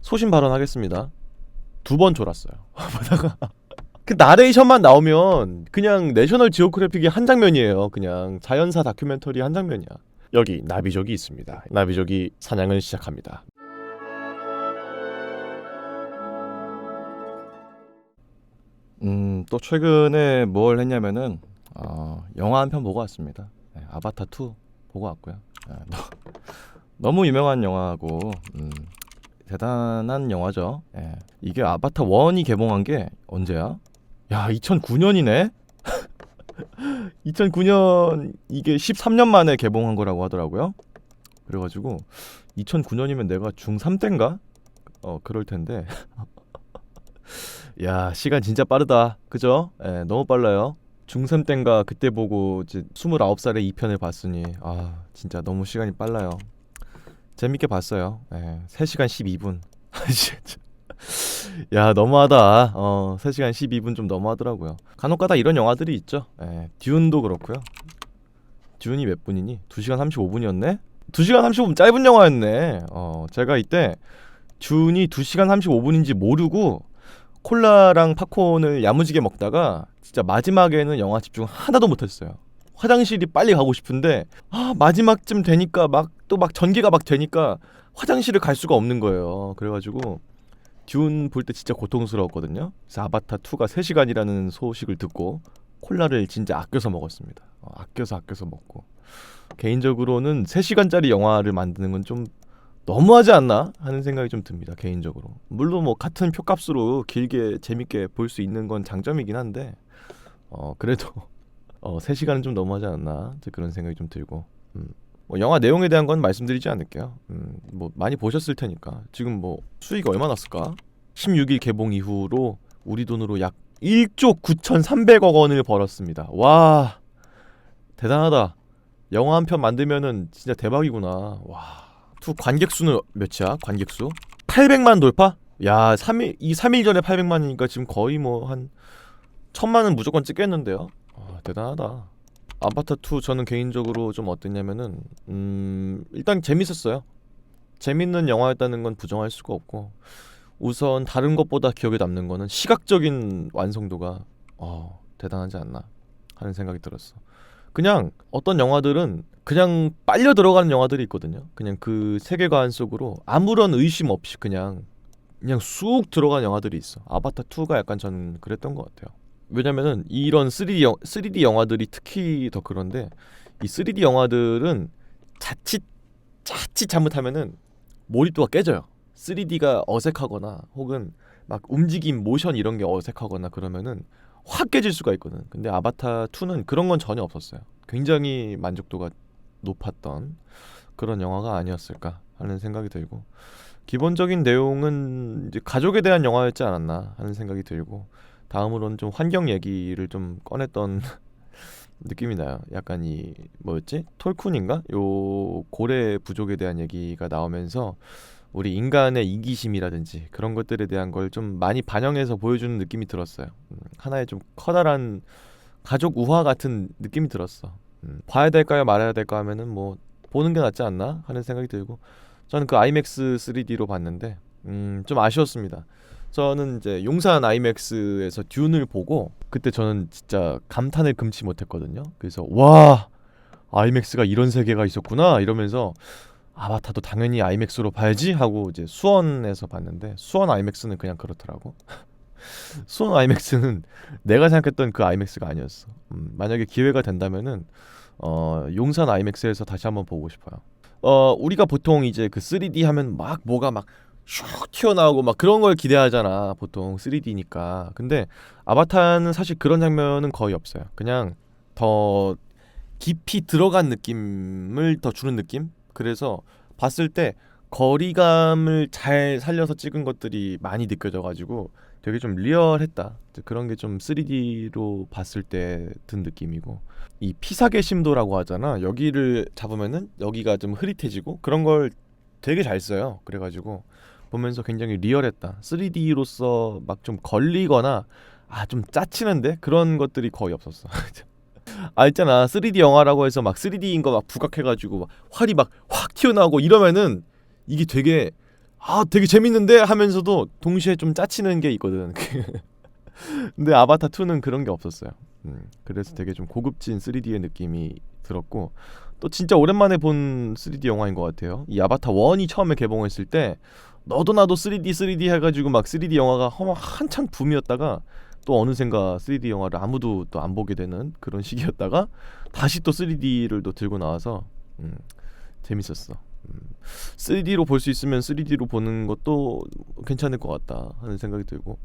소신 발언하겠습니다. 2번 졸았어요. 보다가 그 나레이션만 나오면 그냥 내셔널 지오그래픽의 한 장면이에요. 그냥 자연사 다큐멘터리 한 장면이야. 여기 나비족이 있습니다. 나비족이 사냥을 시작합니다. 또 최근에 뭘 했냐면은 영화 한 편 보고 왔습니다. 아바타 2 보고 왔고요. 너무 유명한 영화고 대단한 영화죠. 이게 아바타 1이 개봉한 게 언제야? 야, 2009년이네? 2009년 이게 13년 만에 개봉한 거라고 하더라고요. 그래가지고 2009년이면 내가 중3 때인가? 그럴 텐데 야, 시간 진짜 빠르다. 그죠? 너무 빨라요. 중3 땐가 그때 보고 이제 29살에 2편을 봤으니 진짜 너무 시간이 빨라요. 재밌게 봤어요. 3시간 12분. 야, 너무하다. 3시간 12분 좀 너무하더라고요. 간혹가다 이런 영화들이 있죠. 듀운도 그렇고요. 듀운이 몇 분이니? 2시간 35분이었네? 2시간 35분 짧은 영화였네. 제가 이때 듀운이 2시간 35분인지 모르고 콜라랑 팝콘을 야무지게 먹다가 진짜 마지막에는 영화 집중 하나도 못했어요. 화장실이 빨리 가고 싶은데 마지막쯤 되니까 또 전개가 되니까 화장실을 갈 수가 없는 거예요. 그래가지고 듀운 볼 때 진짜 고통스러웠거든요. 그래서 아바타 2가 3시간이라는 소식을 듣고 콜라를 진짜 아껴서 먹었습니다. 아껴서 먹고 개인적으로는 3시간짜리 영화를 만드는 건 좀 너무하지 않나 하는 생각이 좀 듭니다. 개인적으로. 물론 뭐 같은 표값으로 길게 재밌게 볼 수 있는 건 장점이긴 한데 그래도 3시간은 좀 너무하지 않나 그런 생각이 좀 들고 뭐 영화 내용에 대한 건 말씀드리지 않을게요. 뭐 많이 보셨을 테니까. 지금 뭐 수익이 얼마 났을까? 16일 개봉 이후로 우리 돈으로 약 1조 9,300억 원을 벌었습니다. 와, 대단하다. 영화 한 편 만들면은 진짜 대박이구나. 와. 투 관객 수는 몇이야? 관객 수? 800만 돌파? 야, 3일 전에 800만이니까 지금 거의 뭐 한 1000만은 무조건 찍겠는데요. 대단하다. 아바타 2 저는 개인적으로 좀 어땠냐면은 일단 재밌었어요. 재밌는 영화였다는 건 부정할 수가 없고, 우선 다른 것보다 기억에 남는 거는 시각적인 완성도가 대단하지 않나 하는 생각이 들었어. 그냥 어떤 영화들은 그냥 빨려 들어가는 영화들이 있거든요. 그냥 그 세계관 속으로 아무런 의심 없이 그냥 쑥 들어가는 영화들이 있어. 아바타 2가 약간 저는 그랬던 것 같아요. 왜냐면은 이런 3D 영화들이 특히 더 그런데, 이 3D 영화들은 자칫 잘못하면은 몰입도가 깨져요. 3D가 어색하거나 혹은 막 움직임, 모션 이런 게 어색하거나 그러면은 확 깨질 수가 있거든. 근데 아바타 2는 그런 건 전혀 없었어요. 굉장히 만족도가 높았던 그런 영화가 아니었을까 하는 생각이 들고, 기본적인 내용은 이제 가족에 대한 영화였지 않았나 하는 생각이 들고, 다음으로는 좀 환경 얘기를 좀 꺼냈던 느낌이 나요. 약간 이 뭐였지? 톨쿤인가? 요 고래 부족에 대한 얘기가 나오면서 우리 인간의 이기심이라든지 그런 것들에 대한 걸 좀 많이 반영해서 보여주는 느낌이 들었어요. 하나의 좀 커다란 가족 우화 같은 느낌이 들었어. 봐야 될까요 말아야 될까 하면은 뭐 보는 게 낫지 않나 하는 생각이 들고, 저는 그 아이맥스 3D로 봤는데 좀 아쉬웠습니다. 저는 이제 용산 아이맥스에서 듄을 보고 그때 저는 진짜 감탄을 금치 못했거든요. 그래서 와, 아이맥스가 이런 세계가 있었구나 이러면서 아바타도 당연히 아이맥스로 봐야지 하고 이제 수원에서 봤는데, 수원 아이맥스는 그냥 그렇더라고. 수원 아이맥스는 내가 생각했던 그 아이맥스가 아니었어. 만약에 기회가 된다면은 용산 아이맥스에서 다시 한번 보고 싶어요. 우리가 보통 이제 그 3D 하면 막 뭐가 막 슉 튀어나오고 막 그런 걸 기대하잖아, 보통 3D니까. 근데 아바타는 사실 그런 장면은 거의 없어요. 그냥 더 깊이 들어간 느낌을 더 주는 느낌? 그래서 봤을 때 거리감을 잘 살려서 찍은 것들이 많이 느껴져가지고 되게 좀 리얼했다. 그런 게 좀 3D로 봤을 때 든 느낌이고, 이 피사계 심도라고 하잖아. 여기를 잡으면은 여기가 좀 흐릿해지고 그런 걸 되게 잘 써요. 그래가지고 보면서 굉장히 리얼했다. 3D로서 막 좀 걸리거나 좀 짜치는데 그런 것들이 거의 없었어. 있잖아, 3D 영화라고 해서 막 3D인 거 막 부각해가지고 막 활이 막 확 튀어나오고 이러면은 이게 되게 되게 재밌는데 하면서도 동시에 좀 짜치는 게 있거든. 근데 아바타 2는 그런 게 없었어요. 그래서 되게 좀 고급진 3D의 느낌이 들었고, 또 진짜 오랜만에 본 3D 영화인 것 같아요. 이 아바타 1이 처음에 개봉했을 때 너도 나도 3D 해가지고 막 3D 영화가 한창 붐이었다가 또 어느샌가 3D 영화를 아무도 또 안 보게 되는 그런 시기였다가 다시 또 3D를 또 들고 나와서 재밌었어. 3D로 볼 수 있으면 3D로 보는 것도 괜찮을 것 같다 하는 생각이 들고,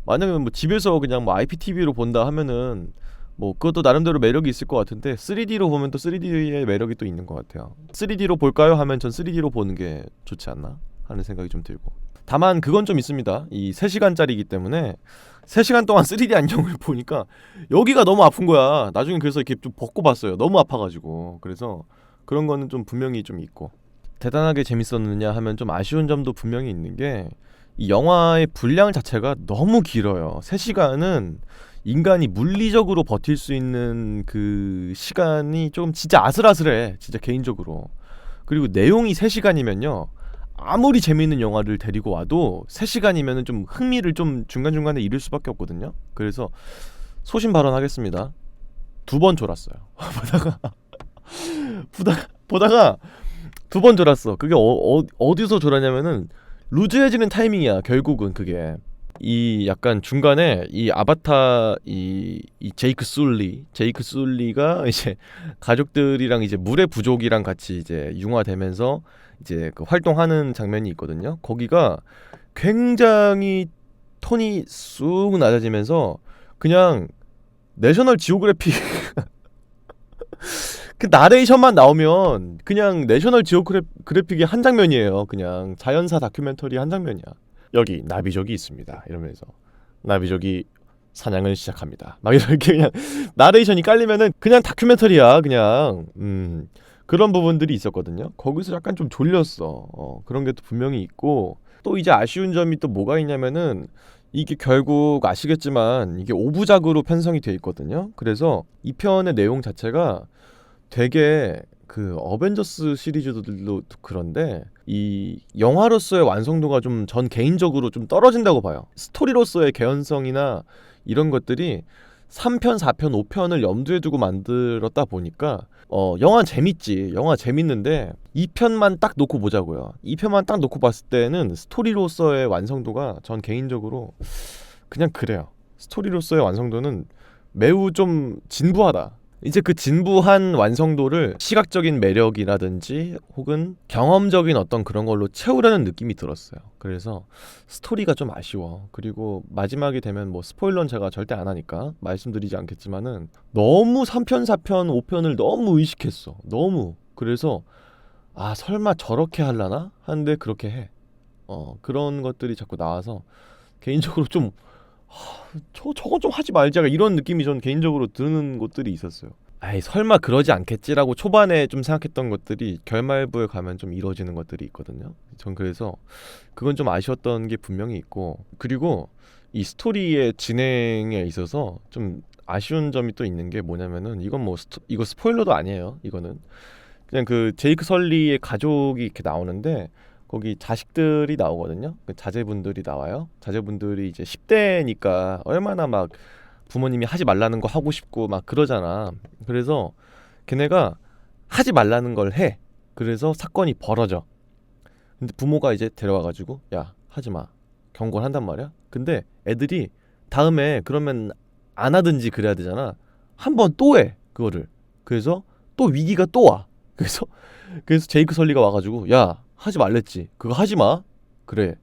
만약에 뭐 집에서 그냥 뭐 IPTV로 본다 하면은 뭐 그것도 나름대로 매력이 있을 것 같은데 3D로 보면 또 3D의 매력이 또 있는 것 같아요. 3D로 볼까요? 하면 전 3D로 보는 게 좋지 않나 하는 생각이 좀 들고, 다만 그건 좀 있습니다. 이 3시간짜리이기 때문에 3시간 동안 3D 안경을 보니까 여기가 너무 아픈 거야. 나중에 그래서 이렇게 좀 벗고 봤어요. 너무 아파가지고. 그래서 그런 거는 좀 분명히 좀 있고, 대단하게 재밌었느냐 하면 좀 아쉬운 점도 분명히 있는 게, 이 영화의 분량 자체가 너무 길어요. 3시간은 인간이 물리적으로 버틸 수 있는 그 시간이 좀 진짜 아슬아슬해. 진짜 개인적으로. 그리고 내용이 3시간이면요, 아무리 재미있는 영화를 데리고 와도 3시간이면은 좀 흥미를 좀 중간중간에 잃을 수밖에 없거든요. 그래서 소신 발언하겠습니다. 2번 졸았어요. 보다가 2번 졸았어. 그게 어디서 졸았냐면은 루즈해지는 타이밍이야. 결국은 그게 이 약간 중간에 이 아바타 이 제이크 술리가 이제 가족들이랑 이제 물의 부족이랑 같이 이제 융화되면서 이제 그 활동하는 장면이 있거든요. 거기가 굉장히 톤이 쑥 낮아지면서 그냥 내셔널 지오그래픽 그 나레이션만 나오면 그냥 내셔널 지오그래픽의 한 장면이에요. 그냥 자연사 다큐멘터리 한 장면이야. 여기 나비족이 있습니다. 이러면서 나비족이 사냥을 시작합니다. 막 이렇게 그냥 나레이션이 깔리면은 그냥 다큐멘터리야. 그냥 그런 부분들이 있었거든요. 거기서 약간 좀 졸렸어. 그런 게 또 분명히 있고, 또 이제 아쉬운 점이 또 뭐가 있냐면은 이게 결국 아시겠지만 이게 5부작으로 편성이 돼 있거든요. 그래서 이 편의 내용 자체가 되게 그 어벤져스 시리즈들도 그런데 이 영화로서의 완성도가 좀 전 개인적으로 좀 떨어진다고 봐요. 스토리로서의 개연성이나 이런 것들이 3편, 4편, 5편을 염두에 두고 만들었다 보니까 영화 재밌지. 영화 재밌는데 2편만 딱 놓고 보자고요. 2편만 딱 놓고 봤을 때는 스토리로서의 완성도가 전 개인적으로 그냥 그래요. 스토리로서의 완성도는 매우 좀 진부하다. 이제 그 진부한 완성도를 시각적인 매력이라든지 혹은 경험적인 어떤 그런 걸로 채우려는 느낌이 들었어요. 그래서 스토리가 좀 아쉬워. 그리고 마지막이 되면 뭐 스포일러는 제가 절대 안 하니까 말씀드리지 않겠지만은 너무 3편, 4편, 5편을 너무 의식했어. 너무. 그래서 설마 저렇게 하려나? 하는데 그렇게 해. 그런 것들이 자꾸 나와서 개인적으로 좀 저건 좀 하지 말자 이런 느낌이 전 개인적으로 드는 것들이 있었어요. 설마 그러지 않겠지라고 초반에 좀 생각했던 것들이 결말부에 가면 좀 이루어지는 것들이 있거든요. 전 그래서 그건 좀 아쉬웠던 게 분명히 있고, 그리고 이 스토리의 진행에 있어서 좀 아쉬운 점이 또 있는 게 뭐냐면은, 이건 뭐 이거 스포일러도 아니에요. 이거는 그냥 그 제이크 설리의 가족이 이렇게 나오는데 거기 자식들이 나오거든요. 그 자제분들이 나와요. 자제분들이 이제 10대니까 얼마나 막 부모님이 하지 말라는 거 하고 싶고 막 그러잖아. 그래서 걔네가 하지 말라는 걸 해. 그래서 사건이 벌어져. 근데 부모가 이제 데려와가지고 야 하지 마 경고를 한단 말이야. 근데 애들이 다음에 그러면 안 하든지 그래야 되잖아. 한 번 또 해 그거를. 그래서 또 위기가 또 와. 그래서 제이크 설리가 와가지고 야 하지 말랬지. 그거 하지 마. 그래.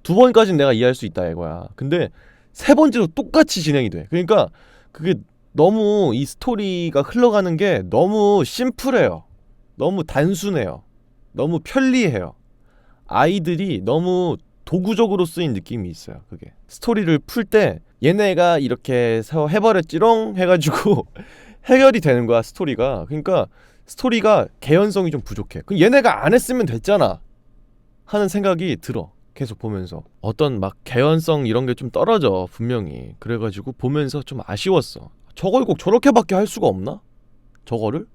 2번까지는 내가 이해할 수 있다 이거야. 근데 3번째도 똑같이 진행이 돼. 그러니까 그게 너무 이 스토리가 흘러가는 게 너무 심플해요. 너무 단순해요. 너무 편리해요. 아이들이 너무 도구적으로 쓰인 느낌이 있어요. 그게 스토리를 풀 때 얘네가 이렇게 해버렸지롱 해가지고 해결이 되는 거야 스토리가. 그러니까 스토리가 개연성이 좀 부족해. 그럼 얘네가 안 했으면 됐잖아 하는 생각이 들어. 계속 보면서 어떤 막 개연성 이런 게 좀 떨어져 분명히. 그래가지고 보면서 좀 아쉬웠어. 저걸 꼭 저렇게밖에 할 수가 없나? 저거를?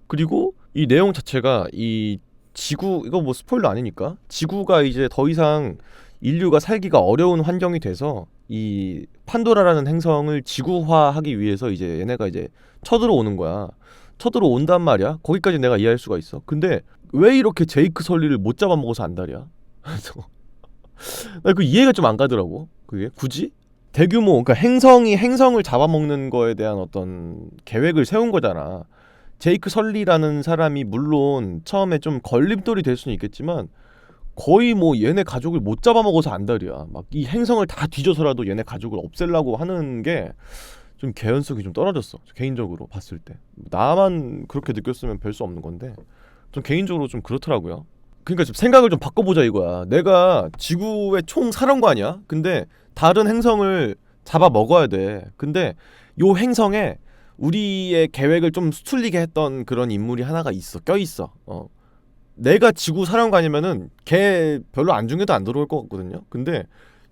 그리고 이 내용 자체가 이 지구 이거 뭐 스포일러 아니니까 지구가 이제 더 이상 인류가 살기가 어려운 환경이 돼서 이 판도라라는 행성을 지구화하기 위해서 이제 얘네가 이제 쳐들어오는 거야. 쳐들어온단 말이야. 거기까지 내가 이해할 수가 있어. 근데 왜 이렇게 제이크 설리를 못 잡아먹어서 안달이야? 그래서 나 그 이해가 좀 안 가더라고. 그게 굳이 대규모 그러니까 행성이 행성을 잡아먹는 거에 대한 어떤 계획을 세운 거잖아. 제이크 설리라는 사람이 물론 처음에 좀 걸림돌이 될 수는 있겠지만 거의 뭐 얘네 가족을 못 잡아먹어서 안달이야. 막 이 행성을 다 뒤져서라도 얘네 가족을 없애려고 하는 게 좀 개연성이 좀 떨어졌어. 개인적으로 봤을 때 나만 그렇게 느꼈으면 별 수 없는 건데 좀 개인적으로 좀 그렇더라고요. 그러니까 좀 생각을 좀 바꿔보자 이거야. 내가 지구의 총 사령관이야. 근데 다른 행성을 잡아먹어야 돼. 근데 요 행성에 우리의 계획을 좀 수틀리게 했던 그런 인물이 하나가 있어. 껴있어. 내가 지구 사령관이면은 걔 별로 안중에도 안 들어올 것 같거든요. 근데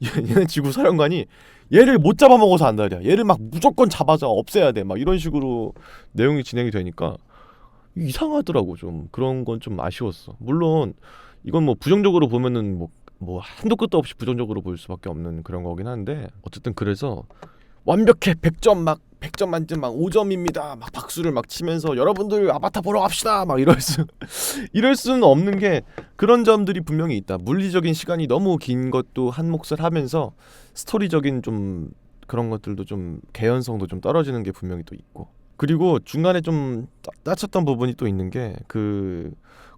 얘는 지구 사령관이 얘를 못 잡아먹어서 안달이야. 얘를 막 무조건 잡아서 없애야 돼. 막 이런 식으로 내용이 진행이 되니까 이상하더라고. 좀 그런 건 좀 아쉬웠어. 물론 이건 뭐 부정적으로 보면은 뭐 한도 끝도 없이 부정적으로 볼 수밖에 없는 그런 거긴 한데 어쨌든 그래서 완벽해 100점 막 100점 만점 막 5점입니다 막 박수를 막 치면서 여러분들 아바타 보러 갑시다 막 이럴 수는 없는 게 그런 점들이 분명히 있다. 물리적인 시간이 너무 긴 것도 한 몫을 하면서 스토리적인 좀 그런 것들도 좀 개연성도 좀 떨어지는 게 분명히 또 있고 그리고 중간에 좀 따쳤던 부분이 또 있는 게 그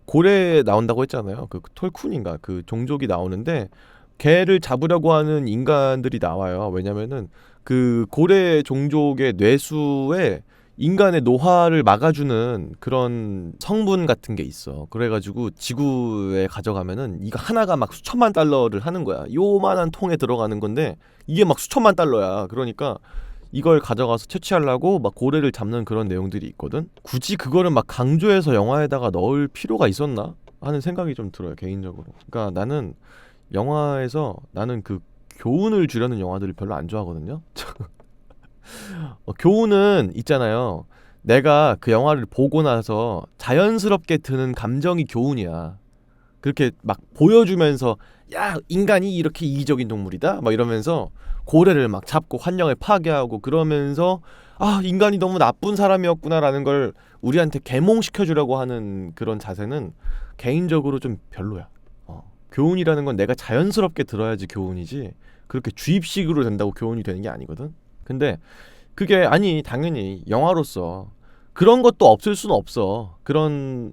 고래 나온다고 했잖아요. 그 톨쿤인가 그 종족이 나오는데 걔를 잡으려고 하는 인간들이 나와요. 왜냐면은 그 고래 종족의 뇌수에 인간의 노화를 막아주는 그런 성분 같은 게 있어. 그래가지고 지구에 가져가면은 이거 하나가 막 수천만 달러를 하는 거야. 요만한 통에 들어가는 건데 이게 막 수천만 달러야. 그러니까 이걸 가져가서 채취하려고 막 고래를 잡는 그런 내용들이 있거든. 굳이 그거를 막 강조해서 영화에다가 넣을 필요가 있었나 하는 생각이 좀 들어요, 개인적으로. 그러니까 나는 영화에서 나는 그 교훈을 주려는 영화들을 별로 안 좋아하거든요. 교훈은 있잖아요. 내가 그 영화를 보고 나서 자연스럽게 드는 감정이 교훈이야. 그렇게 막 보여주면서 야 인간이 이렇게 이기적인 동물이다 막 이러면서 고래를 막 잡고 환경을 파괴하고 그러면서 아 인간이 너무 나쁜 사람이었구나라는 걸 우리한테 계몽시켜주려고 하는 그런 자세는 개인적으로 좀 별로야. 교훈이라는 건 내가 자연스럽게 들어야지 교훈이지 그렇게 주입식으로 된다고 교훈이 되는 게 아니거든. 근데 그게 아니 당연히 영화로서 그런 것도 없을 수는 없어. 그런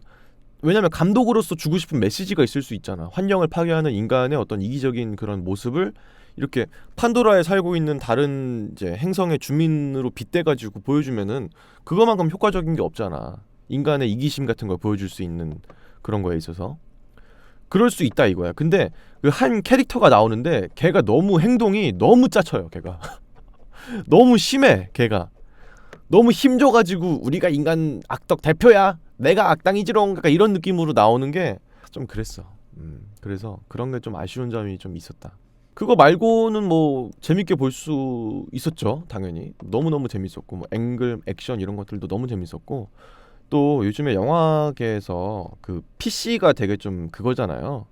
왜냐면 감독으로서 주고 싶은 메시지가 있을 수 있잖아. 환경을 파괴하는 인간의 어떤 이기적인 그런 모습을 이렇게 판도라에 살고 있는 다른 이제 행성의 주민으로 빗대가지고 보여주면은 그거만큼 효과적인 게 없잖아. 인간의 이기심 같은 걸 보여줄 수 있는 그런 거에 있어서 그럴 수 있다 이거야. 근데 그 한 캐릭터가 나오는데 걔가 너무 행동이 너무 짜쳐요. 걔가 너무 심해. 걔가 너무 힘줘가지고 우리가 인간 악덕 대표야. 내가 악당이지롱. 그러니까 이런 느낌으로 나오는 게 좀 그랬어. 그래서 그런 게 좀 아쉬운 점이 좀 있었다. 그거 말고는 뭐 재밌게 볼 수 있었죠. 당연히 너무너무 재밌었고 뭐 앵글, 액션 이런 것들도 너무 재밌었고 또 요즘에 영화계에서 그 PC가 되게 좀 그거잖아요.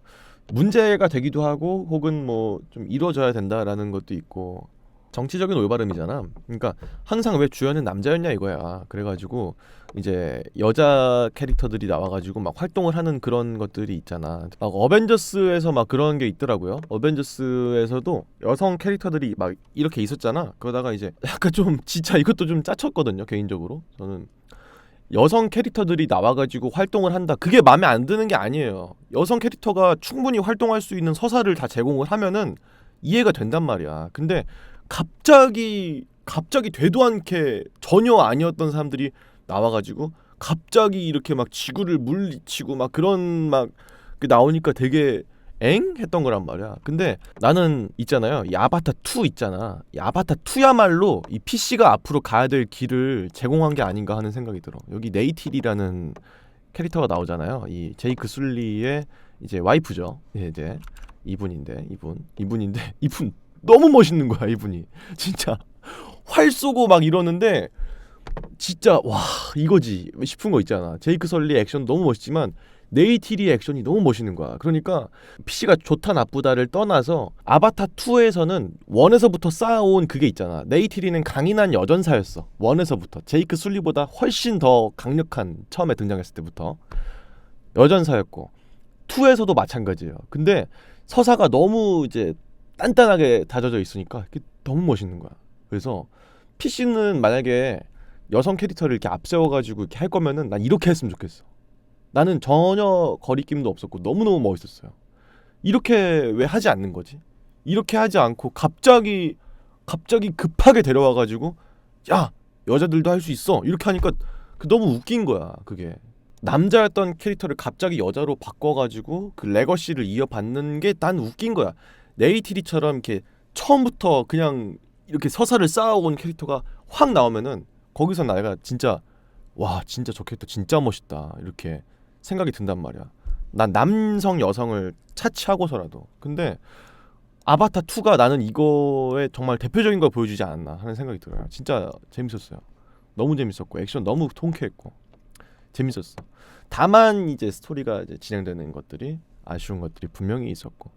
문제가 되기도 하고 혹은 뭐 좀 이루어져야 된다라는 것도 있고 정치적인 올바름이잖아. 그러니까 항상 왜 주연은 남자였냐 이거야. 그래가지고 이제 여자 캐릭터들이 나와가지고 막 활동을 하는 그런 것들이 있잖아. 막 어벤져스에서 막 그런 게 있더라고요. 어벤져스에서도 여성 캐릭터들이 막 이렇게 있었잖아. 그러다가 이제 약간 좀 진짜 이것도 좀 짜쳤거든요. 개인적으로 저는 여성 캐릭터들이 나와가지고 활동을 한다. 그게 마음에 안 드는 게 아니에요. 여성 캐릭터가 충분히 활동할 수 있는 서사를 다 제공을 하면은 이해가 된단 말이야. 근데 갑자기 되도 않게 전혀 아니었던 사람들이 나와가지고 갑자기 이렇게 막 지구를 물리치고 막 그런 막 나오니까 되게 엥? 했던 거란 말이야. 근데 나는 있잖아요. 이 아바타 2 있잖아. 이 아바타 2야말로 이 PC가 앞으로 가야 될 길을 제공한 게 아닌가 하는 생각이 들어. 여기 네이틸이라는 캐릭터가 나오잖아요. 이 제이크 술리의 이제 와이프죠. 이제 이분 너무 멋있는 거야. 이분이 진짜 활 쏘고 막 이러는데 진짜 와 이거지 싶은 거 있잖아. 제이크 설리 액션 너무 멋있지만 네이티리 액션이 너무 멋있는 거야. 그러니까 PC가 좋다 나쁘다를 떠나서 아바타 2에서는 원에서부터 쌓아온 그게 있잖아. 네이티리는 강인한 여전사였어. 원에서부터 제이크 술리보다 훨씬 더 강력한, 처음에 등장했을 때부터 여전사였고 2에서도 마찬가지예요. 근데 서사가 너무 이제 단단하게 다져져 있으니까 그게 너무 멋있는 거야. 그래서 PC는 만약에 여성 캐릭터를 이렇게 앞세워가지고 이렇게 할 거면은 난 이렇게 했으면 좋겠어. 나는 전혀 거리낌도 없었고 너무너무 멋있었어요. 이렇게 왜 하지 않는 거지? 이렇게 하지 않고 갑자기 급하게 데려와가지고 야, 여자들도 할 수 있어 이렇게 하니까 그 너무 웃긴 거야. 그게 남자였던 캐릭터를 갑자기 여자로 바꿔가지고 그 레거시를 이어받는 게 난 웃긴 거야. 네이티리처럼 이렇게 처음부터 그냥 이렇게 서사를 쌓아온 캐릭터가 확 나오면은 거기서 내가 진짜 와, 진짜 저 캐릭터 진짜 멋있다 이렇게 생각이 든단 말이야. 난 남성 여성을 차치하고서라도. 근데 아바타 2가 나는 이거에 정말 대표적인 걸 보여주지 않았나 하는 생각이 들어요. 진짜 재밌었어요. 너무 재밌었고 액션 너무 통쾌했고 재밌었어. 다만 이제 스토리가 이제 진행되는 것들이 아쉬운 것들이 분명히 있었고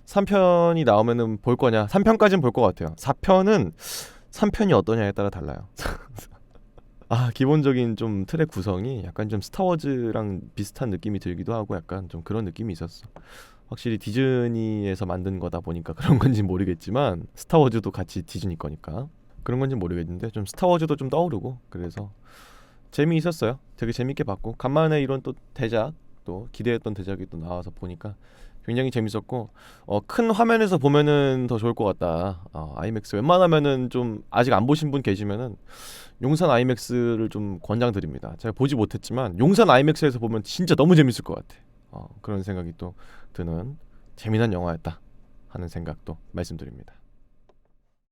3편이 나오면은 볼 거냐? 3편까지는 볼 것 같아요. 3편이 어떠냐에 따라 달라요. 기본적인 좀 틀의 구성이 약간 좀 스타워즈랑 비슷한 느낌이 들기도 하고 약간 좀 그런 느낌이 있었어. 확실히 디즈니에서 만든 거다 보니까 그런 건지 모르겠지만 스타워즈도 같이 디즈니 거니까 그런 건지 모르겠는데 좀 스타워즈도 좀 떠오르고 그래서 재미있었어요. 되게 재밌게 봤고 간만에 이런 또 대작, 또 기대했던 대작이 또 나와서 보니까 굉장히 재밌었고 큰 화면에서 보면은 더 좋을 것 같다. 아이맥스 웬만하면은 좀 아직 안 보신 분 계시면은 용산 아이맥스를 좀 권장드립니다. 제가 보지 못했지만 용산 아이맥스에서 보면 진짜 너무 재밌을 것 같아. 그런 생각이 또 드는 재미난 영화였다 하는 생각도 말씀드립니다.